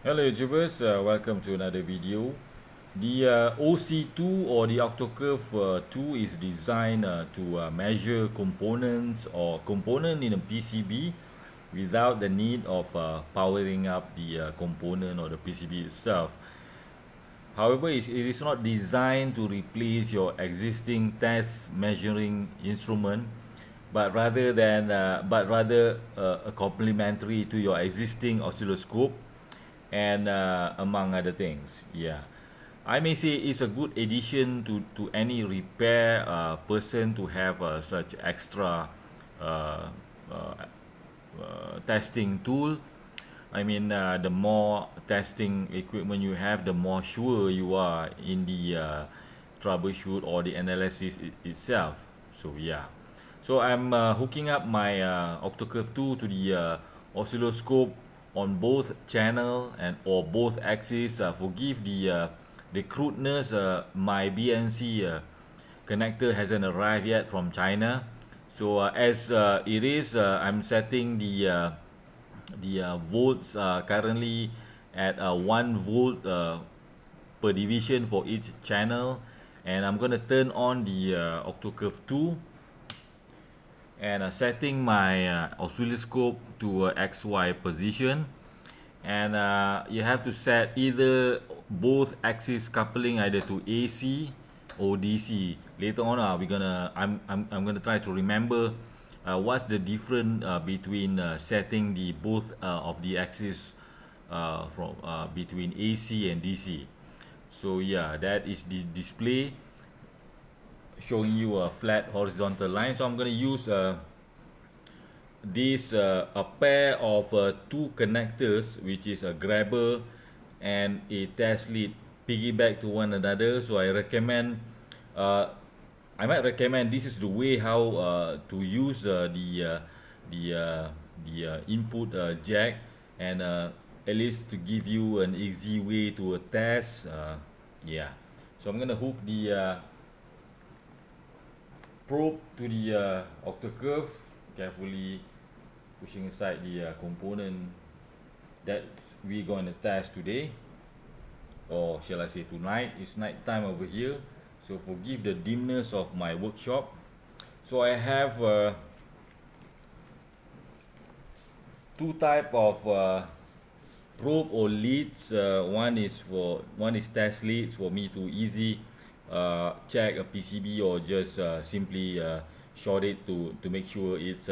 Hello YouTubers, welcome to another video. The OC2 or the Octo-Curve 2 is designed to measure components or component in a PCB without the need of powering up the component or the PCB itself. However, it is not designed to replace your existing test measuring instrument, but rather a complementary to your existing oscilloscope and among other things. Yeah, I may say it's a good addition to any repair person to have such extra uh, uh, testing tool. I mean, the more testing equipment you have, the more sure you are in the troubleshoot or the analysis itself. So yeah, so I'm hooking up my Octo-Curve 2 to the oscilloscope on both channel and or both axes. Forgive the crudeness. My BNC connector hasn't arrived yet from China. So as it is, I'm setting the volts currently at 1 volt per division for each channel, and I'm gonna turn on the Octo-Curve 2 and setting my oscilloscope to XY position, and you have to set either both axis coupling either to AC or DC. Later on I'm gonna try to remember what's the difference between setting the both of the axis from between AC and DC. So yeah, that is the display showing you a flat horizontal line. So I'm going to use this a pair of two connectors, which is a grabber and a test lead, piggyback to one another. So uh, I might recommend this is the way how to use the input jack, and at least to give you an easy way to test. Yeah, so I'm gonna hook the probe to the Octo-Curve, carefully pushing aside the component that we're going to test today, or shall I say tonight. It's night time over here, so forgive the dimness of my workshop. So I have two type of probe or leads. One is test leads for me to easy check a PCB, or just simply short it to make sure it's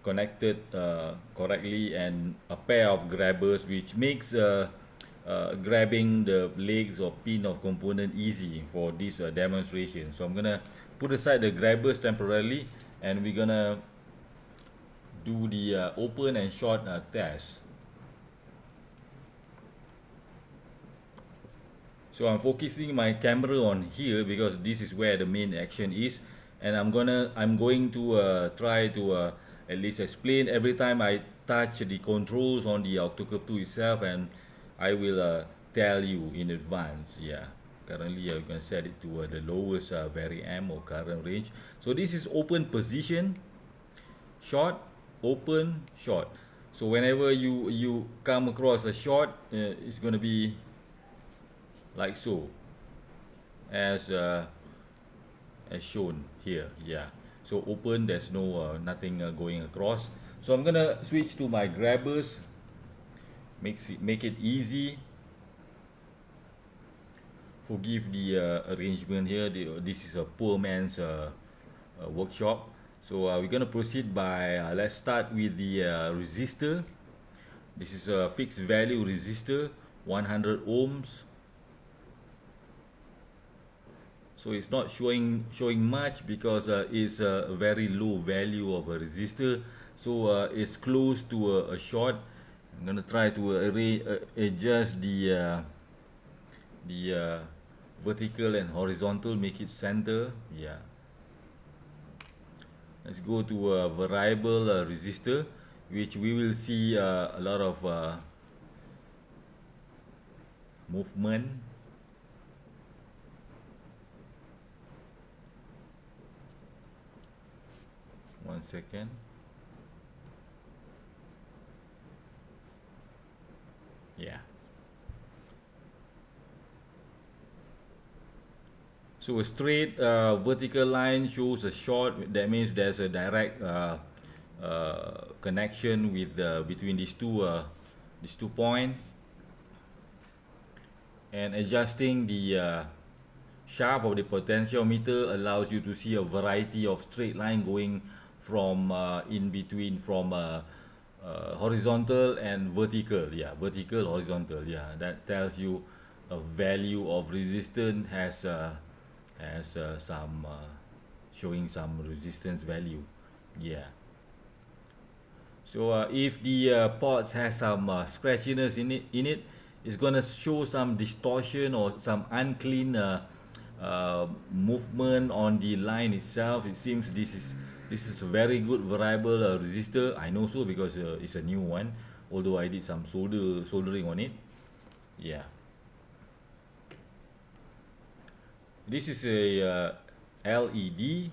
connected correctly, and a pair of grabbers which makes grabbing the legs or pin of component easy for this demonstration. So I'm gonna put aside the grabbers temporarily, and we're gonna do the open and short test. So I'm focusing my camera on here because this is where the main action is, and I'm going to try to at least explain every time I touch the controls on the Octo-Curve 2 itself, and I will tell you in advance. Yeah, currently I'm going to set it to the lowest variamp or current range. So this is open position, short, open, short. So whenever you come across a short, it's going to be like so, as shown here. Yeah, so open, there's no nothing going across. So I'm gonna switch to my grabbers, make it easy. Forgive the arrangement here. This is a poor man's workshop. So we're gonna proceed by let's start with the resistor. This is a fixed value resistor, 100 ohms. So it's not showing much because it's a very low value of a resistor. So it's close to a short. I'm gonna try to adjust the vertical and horizontal, make it center. Yeah, let's go to a variable resistor, which we will see a lot of movement. One second. Yeah, So a straight vertical line shows a short. That means there's a direct connection with between these two points. And adjusting the shaft of the potentiometer allows you to see a variety of straight line going from in between from horizontal and vertical. Yeah, vertical, horizontal. Yeah, that tells you a value of resistance has some showing some resistance value. Yeah. So if the pots has some scratchiness in it, it's gonna show some distortion or some unclean movement on the line itself. It seems this is a very good variable resistor. I know so because it's a new one. Although I did some soldering on it. Yeah. This is a LED.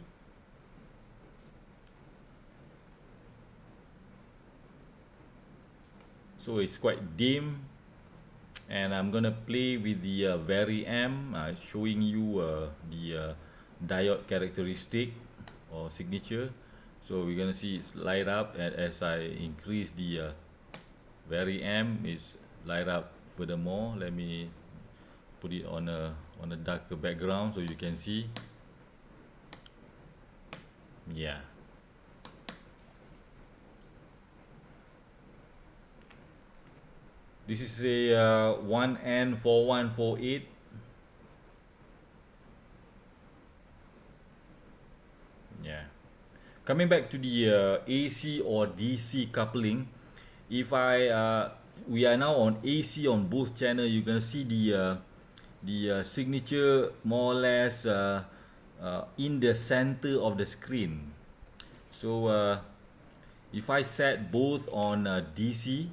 So it's quite dim, and I'm gonna play with the variamp, showing you the diode characteristic or signature. So we're gonna see it's light up, and as I increase the variamp, it's light up furthermore. Let me put it on a darker background so you can see. Yeah. This is a 1N4148. Yeah. Coming back to the AC or DC coupling, if we are now on AC on both channel, you're gonna see the signature more or less in the center of the screen. So if I set both on DC,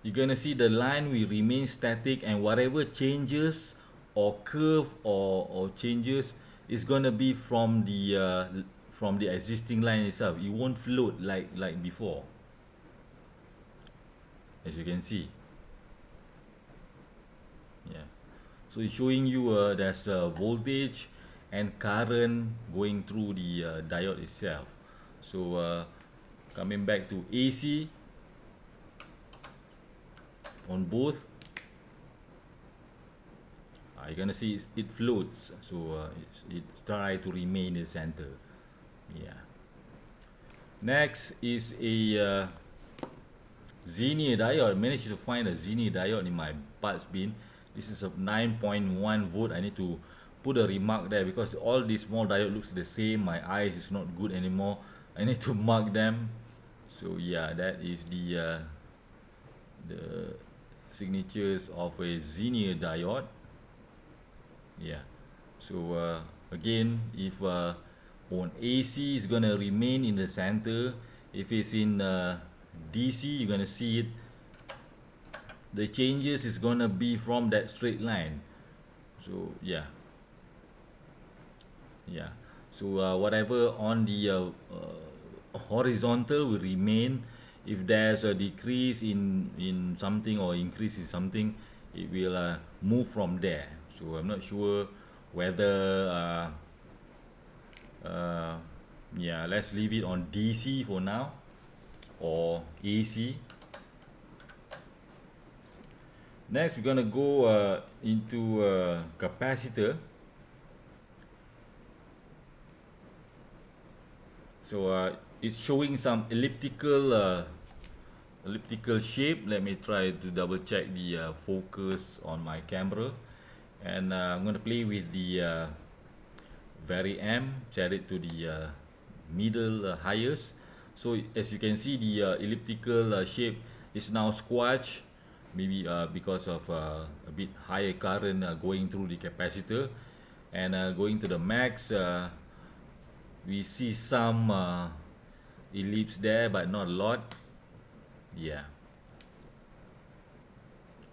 you're gonna see the line will remain static, and whatever changes or curve or changes is gonna be from the existing line itself. It won't float like before, as you can see. Yeah. So it's showing you there's a voltage and current going through the diode itself. So coming back to AC on both, you're gonna see it floats, so it try to remain in the center. Yeah. Next is a Xenia diode. I managed to find a Xenia diode in my parts bin. This is a 9.1 volt. I need to put a remark there because all these small diode looks the same. My eyes is not good anymore. I need to mark them. So yeah, that is the signatures of a Xenia diode. Yeah. So again, if on AC is gonna remain in the center, if it's in DC, you're gonna see it. The changes is gonna be from that straight line. So yeah. Yeah. So whatever on the horizontal will remain. If there's a decrease in something or increase in something, it will move from there. So I'm not sure whether yeah, let's leave it on DC for now or AC. Next, we're gonna go into capacitor. So it's showing some elliptical shape. Let me try to double check the focus on my camera, and I'm gonna play with the variamp, set it to the middle highest. So as you can see, the elliptical shape is now squashed, maybe because of a bit higher current going through the capacitor. And going to the max, we see some ellipse there, but not a lot. Yeah,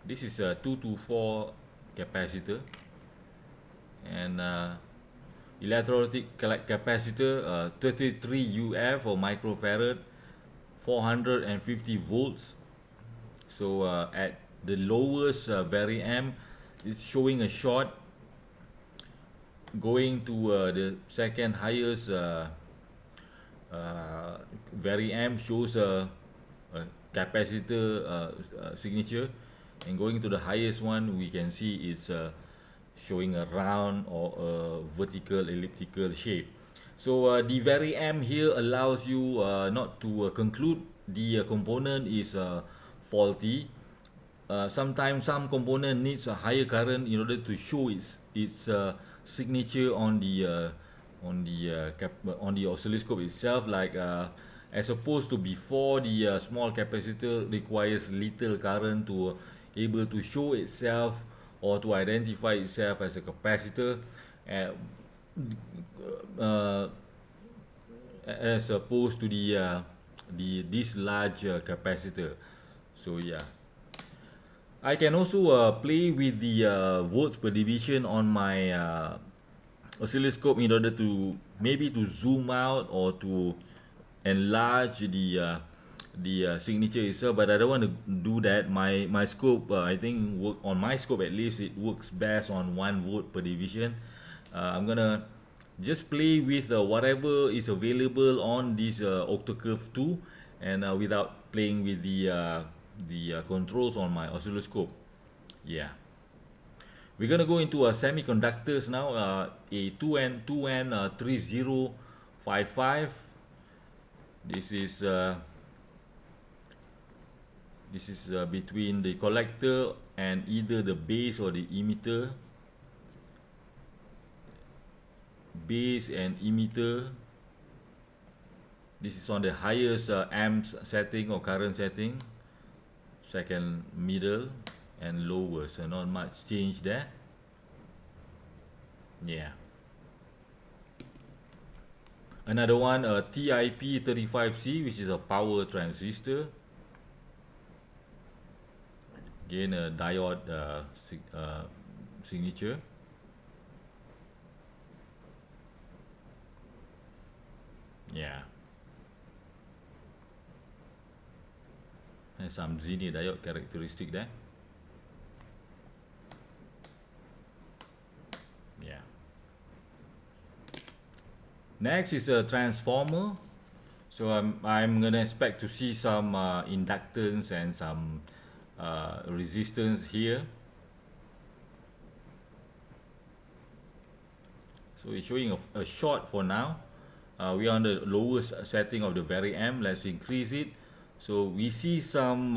this is a 224 capacitor, and electrolytic capacitor 33 UF or microfarad, 450 volts. So at the lowest variam is showing a short, going to the second highest variam shows a capacitor signature, and going to the highest one we can see it's showing a round or a vertical elliptical shape. So the variam here allows you not to conclude the component is faulty. Sometimes some component needs a higher current in order to show its signature on the oscilloscope itself, like as opposed to before, the small capacitor requires little current to able to show itself or to identify itself as a capacitor, uh, as opposed to this large capacitor. So yeah, I can also play with the volts per division on my oscilloscope in order to maybe to zoom out or to enlarge the signature itself, but I don't want to do that. My scope, I think work on my scope, at least it works best on 1 volt per division. I'm gonna just play with whatever is available on this Octo-Curve 2, and without playing with the controls on my oscilloscope. Yeah, we're gonna go into semiconductors now. A 2N3055. This is between the collector and either the base or the emitter. Base and emitter. This is on the highest amps setting or current setting. Second middle and lower, so not much change there. Yeah. Another one, a TIP35C, which is a power transistor. Again, a diode signature. Yeah. And some Zini diode characteristic there. Yeah. Next is a transformer. So I'm gonna expect to see some inductance and some resistance here. So it's showing a short for now. We are on the lowest setting of the variam. Let's increase it. So we see some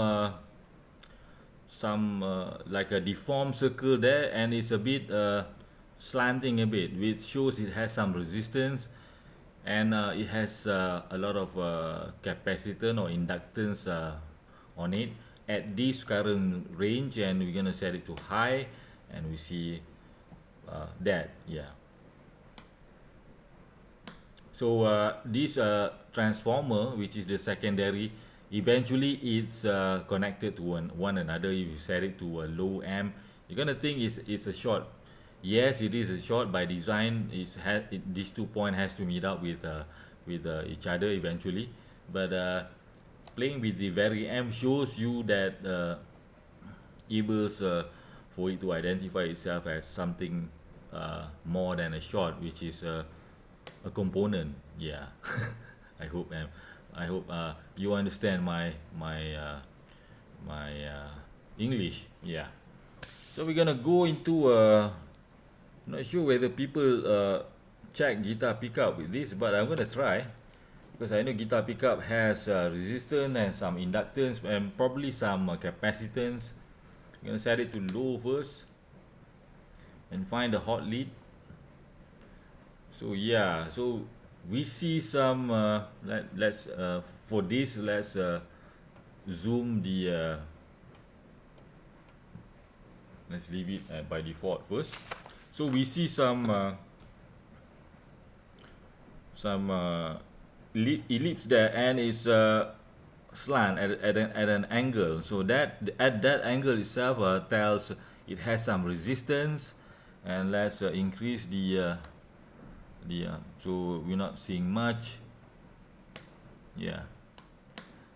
like a deformed circle there, and it's a bit slanting a bit, which shows it has some resistance, and it has a lot of capacitance or inductance on it at this current range, and we're gonna set it to high, and we see that. Yeah. So this transformer, which is the secondary, eventually it's connected to one another. If you set it to a low amp, you're gonna think it's a short. Yes, it is a short by design. These 2 points has to meet up with each other eventually. But playing with the variam shows you that able for it to identify itself as something more than a short, which is a component. Yeah. I hope you understand my English. Yeah. So we're gonna go into not sure whether people check guitar pickup with this, but I'm gonna try, because I know guitar pickup has resistance and some inductance and probably some capacitance. I'm gonna set it to low first and find the hot lead. So yeah, so we see some let's for this, let's zoom the let's leave it by default first. So we see some ellipse there, and it's slant at an angle. So that at that angle itself tells it has some resistance. And let's increase the so we're not seeing much. Yeah,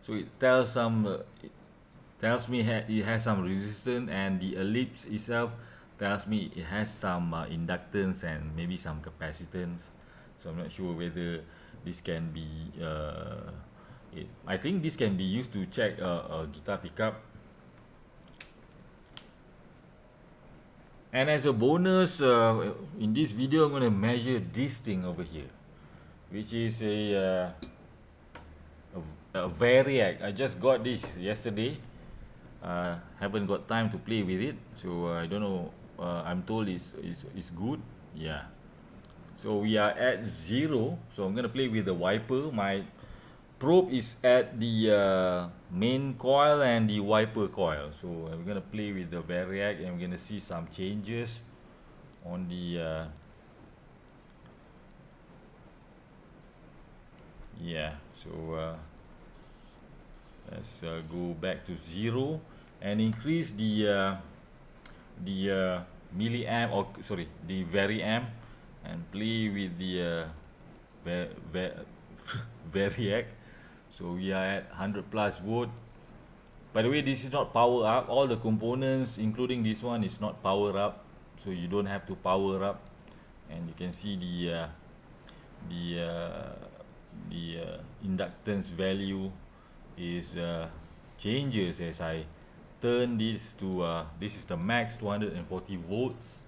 so it tells some tells me it has some resistance, and the ellipse itself tells me it has some inductance and maybe some capacitance. So I'm not sure whether this can be I think this can be used to check a guitar pickup. And as a bonus, in this video I'm going to measure this thing over here, which is a variac. I just got this yesterday. Haven't got time to play with it, so I don't know. I'm told it's good. Yeah. So we are at 0. So I'm gonna play with the wiper. My probe is at the main coil and the wiper coil. So I'm gonna play with the variac, and I'm gonna see some changes on the yeah. So let's go back to 0 and increase the milliamp, or sorry, the variamp, and play with the variac. So we are at 100 plus volt. By the way, this is not power up. All the components, including this one, is not power up, so you don't have to power up. And you can see the inductance value is changes as I turn this to this is the max 240 volts.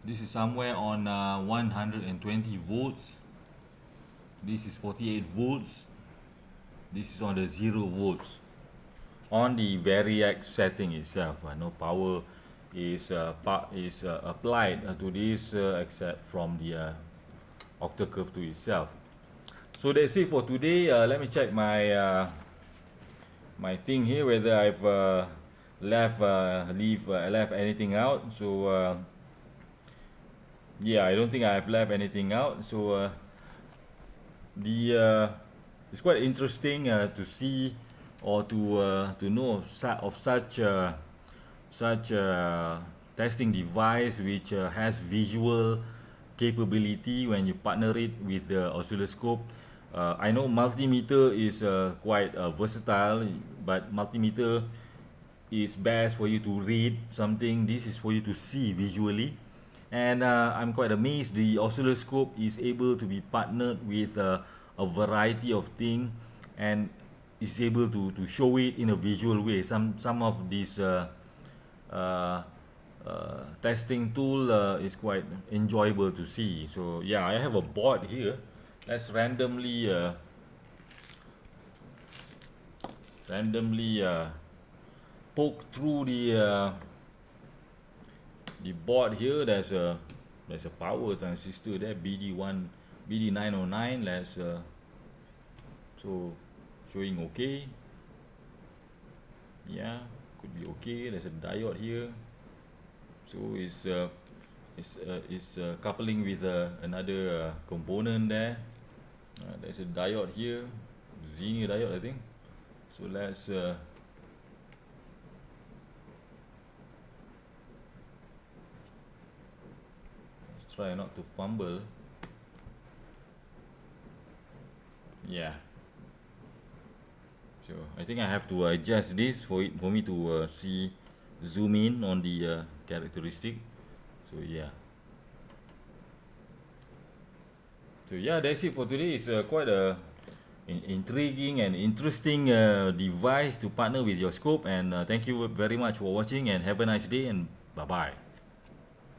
This is somewhere on 120 volts. This is 48 volts. This is on the 0 volts on the variac setting itself. No power is applied to this except from the Octo-Curve to itself. So that's it for today. Let me check my my thing here, whether I've left anything out. So yeah, I don't think I've left anything out. So it's quite interesting to see, or to know of such testing device which has visual capability when you partner it with the oscilloscope. I know multimeter is quite versatile, but multimeter is best for you to read something. This is for you to see visually, and I'm quite amazed the oscilloscope is able to be partnered with a variety of things, and is able to show it in a visual way. Some of these testing tool is quite enjoyable to see. So yeah, I have a board here. Let's randomly poke through the board here. There's a power transistor there, BD909. Let's so showing okay. Yeah, could be okay. There's a diode here, so it's coupling with another component there. There's a diode here, Xenia diode, I think. So let's try not to fumble. Yeah. So I think I have to adjust this for me to zoom in on the characteristic. So yeah. So yeah, that's it for today. It's quite a intriguing and interesting device to partner with your scope. And thank you very much for watching, and have a nice day, and bye bye.